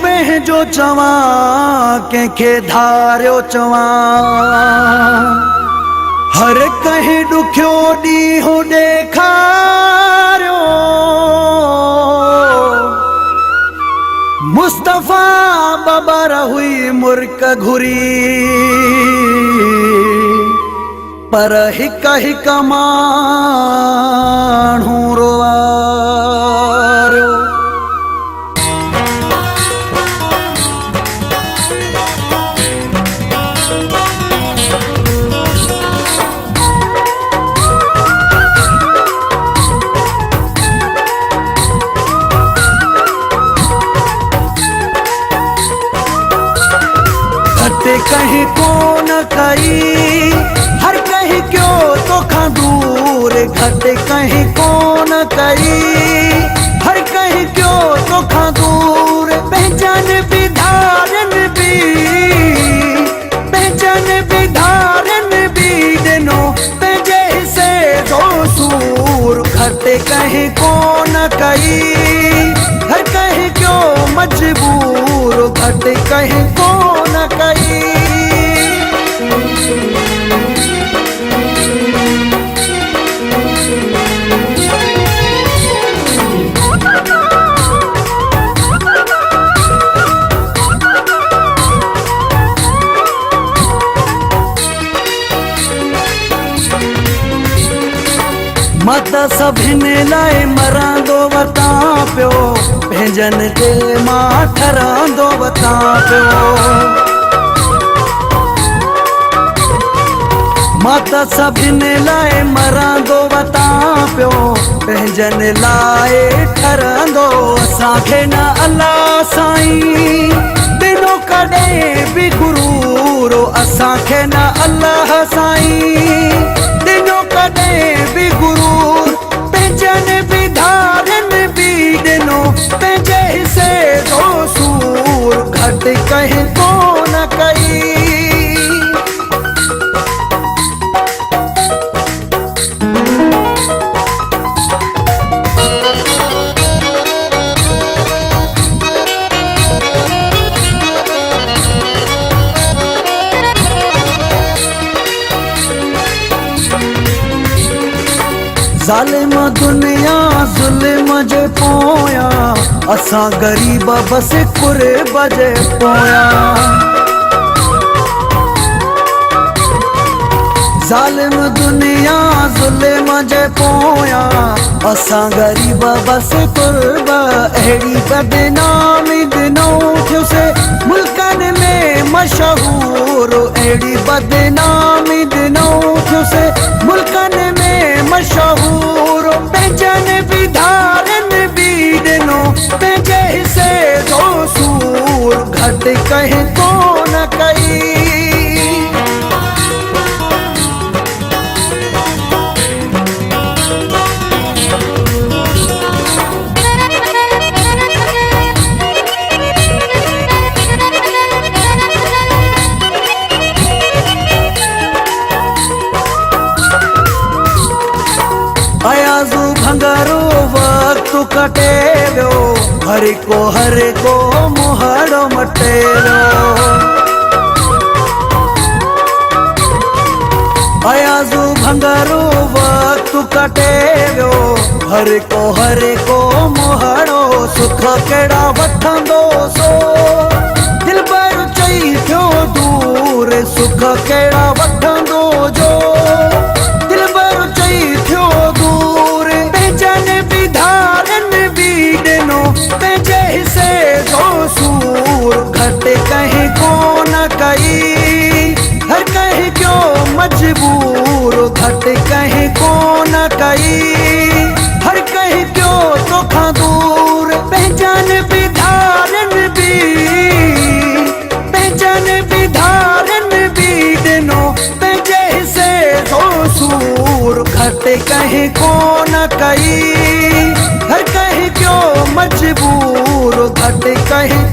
पंहिंजो चवां कंहिंखे धारियो चवां हर कंहिं ॾुखियो ॾींहुं ॾेखारियो मुस्तफ़ा बबर हुई मुर्क घुरी पर हिक हिक माण्हू रोवारियो। कहीं कोन कई हर कहीं क्यों तो खां दूर घट कहीं कोन कई हर कहीं क्यों तो खां दूर पहचान विधारन भी दिनो पंहिंजे हिस्से जो सूर घट कहीं कोन कई हर कहीं क्यों मजबूर घट कहीं कोन कई। मत सभिनी लाइ मरंदो वतां पियो पंहिंजनि ते मां ठरंदो वतां पियो मत सभिनी लाइ मरंदो वतां पियो पंहिंजनि लाइ ठरंदो असांखे न अल्लाह साईं ॾिनो कॾहिं बि गुरूर असांखे न अल्लाह साईं ॾिनो कॾहिं बि गुरूर पंहिंजनि विधारन भी ॾिनो पंहिंजे हिस्से जो सूर घट कहीं कोन कई। ज़ालिम दुनिया ज़ुल्म जे पोयां असां ग़रीब बस कुर्ब जे पोयां ज़ालिम दुनिया ज़ुल्म जे पोयां असां ग़रीब बस कुर्ब अहिड़ी बदनामी ॾिनऊं थियोसीं मुल्कनि में मशहूर अहिड़ी बदनामी ॾिनऊं थियोसीं मुल्कनि में मशहूर पंहिंजनि विधारन भी ॾिनो पंहिंजे हिस्से जो सूर घट कहीं कोन कई। अयाज़ू भंगारो वक्त कटे वियो हर को मुहाड़ो मटे वियो अयाज़ू भंगारो वक्त कटे वियो हर को मुहाड़ो सुख कहिड़ा वठंदो सो दिलबर चई थियो दूर सुख कहिड़ा वठंदो जो दिलबर चई थियो दूर पंहिंजनि विधारन भी ॾिनो पंहिंजे हिस्से जो सूर घट कहीं कोन कई हर कहीं क्यों मजबूर घट कहीं कोन कई हर कहीं क्यों तो खां दूर पंहिंजनि विधारन भी ॾिनो पंहिंजे हिस्से जो सूर घट कहीं कोन कई हर कहीं क्यों मजबूर घट कहीं